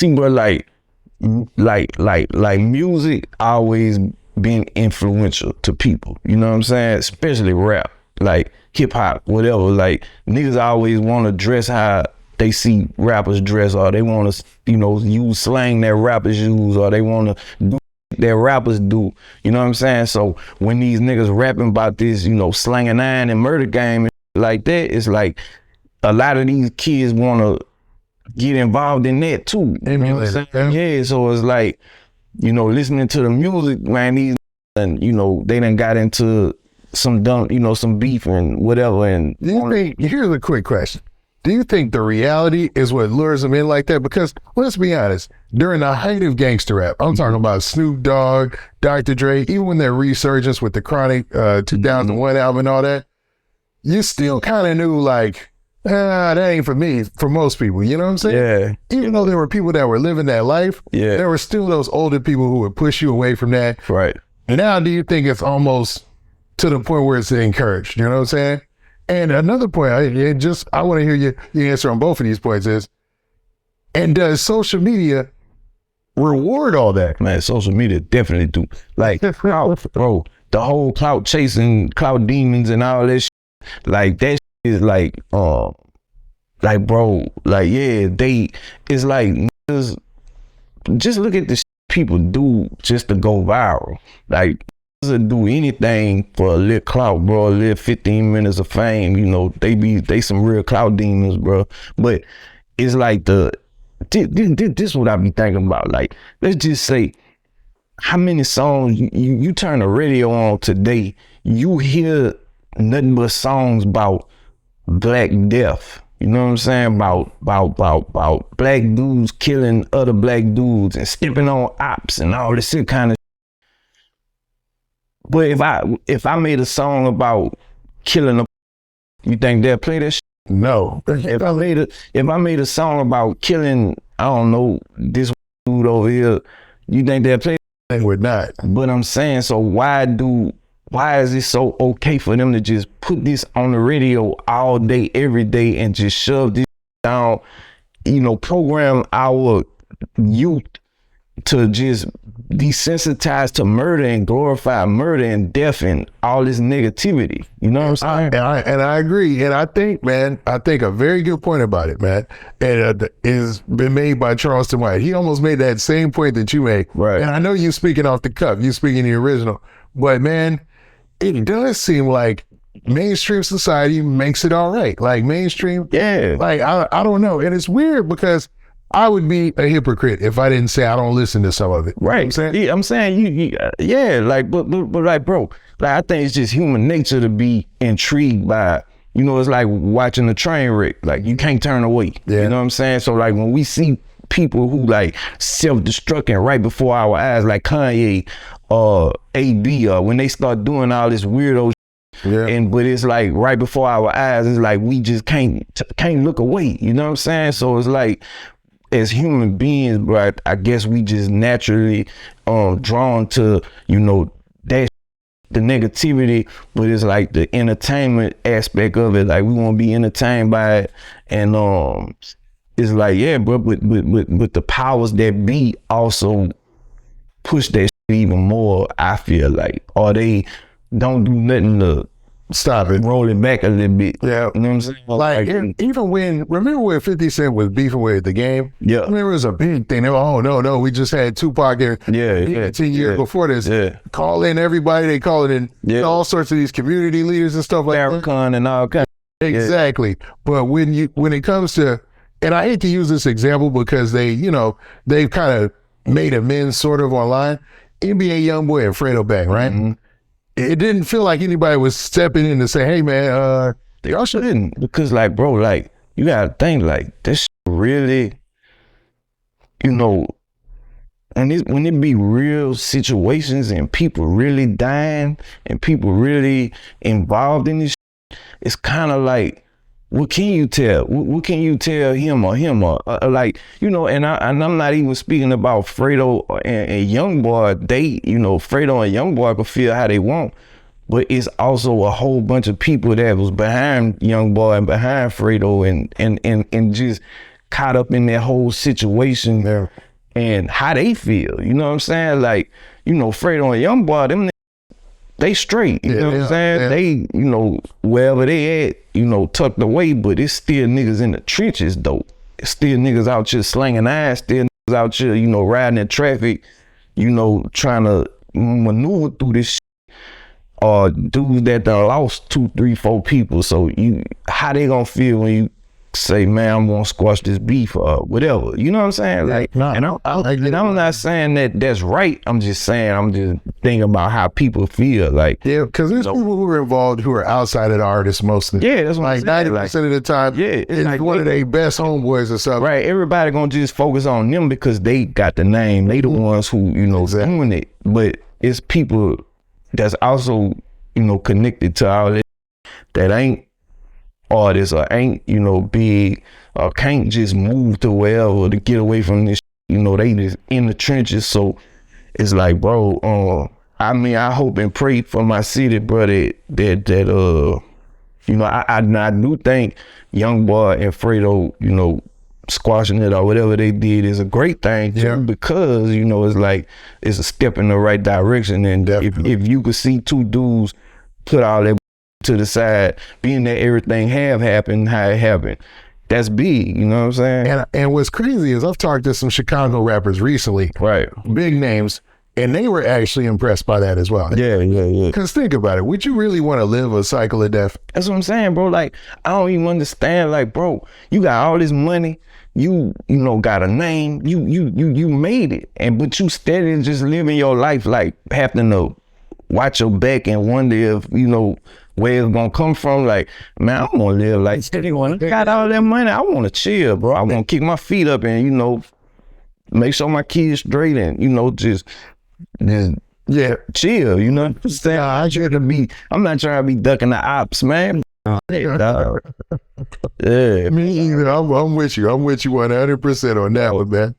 see, bro, like music always been influential to people. You know what I'm saying? Especially rap, like hip hop, whatever. Like niggas always want to dress how they see rappers dress, or they want to, you know, use slang that rappers use, or they want to do that rappers do. You know what I'm saying? So when these niggas rapping about this, you know, slanging iron and murder game and like that, it's like a lot of these kids want to get involved in that too. You know what I'm saying? Yeah, so it's like, you know, listening to the music, man, these, and you know, they done got into some dumb, you know, some beef and whatever. And do you think, here's a quick question. Do you think the reality is what lures them in like that? Because let's be honest, during the height of gangster rap, I'm talking about Snoop Dogg, Dr. Dre, even when their resurgence with the Chronic 2001 album and all that, you still kind of knew like, that ain't for me, for most people, you know what I'm saying? Yeah. Even though there were people that were living that life, yeah, there were still those older people who would push you away from that. Right. Now, do you think it's almost to the point where it's encouraged, you know what I'm saying? And another point, I want to hear your answer on both of these points is, and does social media reward all that? Man, social media definitely do. Like, bro, the whole clout chasing, clout demons and all that shit, like that shit is like, bro, like, yeah, it's like, just look at the shit people do just to go viral. Like, do anything for a little clout, bro, a little 15 minutes of fame, you know, they some real clout demons, bro. But it's like this is what I be thinking about. Like, let's just say, how many songs you turn the radio on today, you hear nothing but songs about Black death. You know what I'm saying? About black dudes killing other black dudes and stepping on ops and all this shit kind of. But if I made a song about killing you think they'll play that shit? No. If I made a song about killing, I don't know, this dude over here, you think they'll play? They would not. But I'm saying, so why is it so okay for them to just put this on the radio all day, every day, and just shove this down, you know, program our youth to just desensitize to murder and glorify murder and death and all this negativity? You know what I'm saying? And I agree. And I think, man, a very good point about it, man, and is been made by Charleston White. He almost made that same point that you made. Right. And I know you speaking off the cuff, you speaking the original, but man, it does seem like mainstream society makes it all right. Like mainstream, yeah. Like I don't know, and it's weird because I would be a hypocrite if I didn't say I don't listen to some of it. Right. You know what I'm saying? Yeah, I'm saying yeah. Like, but like, bro, like I think it's just human nature to be intrigued by. You know, it's like watching a train wreck. Like you can't turn away. Yeah. You know what I'm saying? So like when we see people who like self-destructing right before our eyes, like Kanye, AB, when they start doing all this weirdo shit, yeah. But it's like right before our eyes, it's like we just can't look away. You know what I'm saying? So it's like, as human beings, bro, I guess we just naturally drawn to, you know, that the negativity, but it's like the entertainment aspect of it. Like we want to be entertained by it, and it's like, yeah, bro, but the powers that be also push that shit even more. I feel like, or they don't do nothing to stop it, roll it back a little bit. Yeah, you know what I'm saying? Like even remember when 50 Cent was beefing with The Game? Yeah, I remember it was a big thing. They were, oh no, we just had Tupac here. 10 years before this. Yeah, call in everybody. They call it in all sorts of these community leaders and stuff like Farrakhan and all kinds. Exactly. But when it comes to, and I hate to use this example because they've kind of made amends sort of online. NBA Youngboy and Fredo Bang, right? Mm-hmm. It didn't feel like anybody was stepping in to say, hey man, they also didn't, because like, bro, like you gotta think like this really, you know, and when it be real situations and people really dying and people really involved in this, it's kind of like, what can you tell? What can you tell him or like, you know, and I'm not even speaking about Fredo and Youngboy. They, you know, Fredo and Youngboy can feel how they want, but it's also a whole bunch of people that was behind Youngboy and behind Fredo and just caught up in that whole situation and how they feel. You know what I'm saying? Like, you know, Fredo and Youngboy, them they straight. You know what I'm saying? They, you know, wherever they at, you know, tucked away, but it's still niggas in the trenches though. It's still niggas out here slanging ass, still niggas out here, you know, riding in traffic, you know, trying to maneuver through this shit. Or dudes that done lost 2, 3, 4 people. So how they gonna feel when you say, man, I'm gonna squash this beef or whatever? You know what I'm saying? Like, and I'm not saying that that's right. I'm just saying, I'm just thinking about how people feel. Like, yeah, because there's people who are involved who are outside of the artist mostly. Yeah, that's what I'm saying. 90% of the time, it's like one of their best homeboys or something. Right, everybody gonna just focus on them because they got the name. They the ones who, you know, doing it. But it's people that's also, you know, connected to all that ain't artists or ain't, you know, big or can't just move to wherever to get away from this. You know, they just in the trenches. So it's like, bro, I mean, I hope and pray for my city, bro, that you know, I do think Youngboy and Fredo, you know, squashing it or whatever they did is a great thing too, because, you know, it's like it's a step in the right direction. And if you could see 2 dudes put all that to the side, being that everything have happened how it happened, that's big, you know what I'm saying? And what's crazy is I've talked to some Chicago rappers recently, big names, and they were actually impressed by that as well. Yeah. Because think about it, would you really want to live a cycle of death? That's what I'm saying, bro. Like, I don't even understand. Like, bro, you got all this money, you know, got a name, you made it, but you steady just living your life like having to watch your back and wonder if, you know, where it's gonna come from. Like, man, I'm gonna live like got all that money, I want to chill, bro. I want to kick my feet up and, you know, make sure my kids straight and, you know, just chill, you know what I'm saying? I'm not trying to be ducking the ops, man. Me either. I'm with you 100% on that one, man.